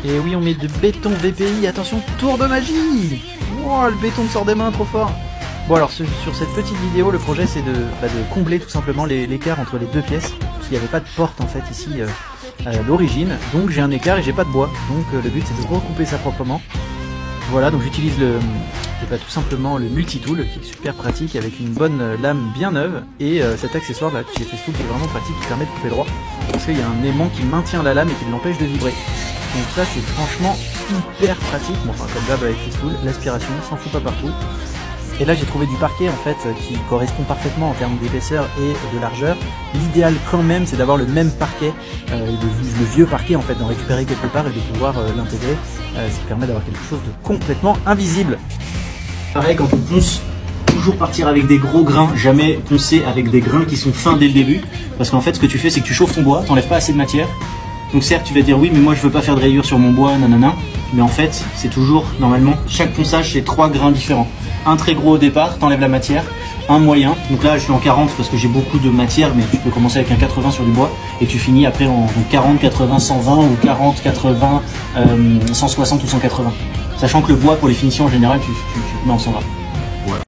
Et oui, on met du béton VPI, attention, tour de magie. Wow, le béton me sort des mains trop fort. Bon alors sur cette petite vidéo, le projet c'est de combler tout simplement l'écart entre les deux pièces, parce qu'il n'y avait pas de porte en fait ici à l'origine, donc j'ai un écart et j'ai pas de bois, donc le but c'est de recouper ça proprement. Voilà, donc j'utilise tout simplement le multitool qui est super pratique avec une bonne lame bien neuve et cet accessoire là chez Festool qui est vraiment pratique, qui permet de couper droit parce qu'il y a un aimant qui maintient la lame et qui l'empêche de vibrer. Donc ça c'est franchement hyper pratique, bon, enfin comme d'hab avec Festool, l'aspiration s'en fout pas partout. Et là j'ai trouvé du parquet en fait qui correspond parfaitement en termes d'épaisseur et de largeur. L'idéal quand même c'est d'avoir le même parquet, le vieux parquet en fait, d'en récupérer quelque part et de pouvoir l'intégrer, ce qui permet d'avoir quelque chose de complètement invisible. Pareil quand on ponce, toujours partir avec des gros grains, jamais poncer avec des grains qui sont fins dès le début. Parce qu'en fait ce que tu fais c'est que tu chauffes ton bois, t'enlèves pas assez de matière. Donc certes tu vas dire oui mais moi je veux pas faire de rayures sur mon bois, nanana. Mais en fait c'est toujours normalement, chaque ponçage c'est 3 grains différents. Un très gros au départ, t'enlèves la matière, un moyen, donc là je suis en 40 parce que j'ai beaucoup de matière mais tu peux commencer avec un 80 sur du bois et tu finis après en 40, 80, 120 ou 40, 80, 160 ou 180. Sachant que le bois pour les finitions en général tu mets en 120.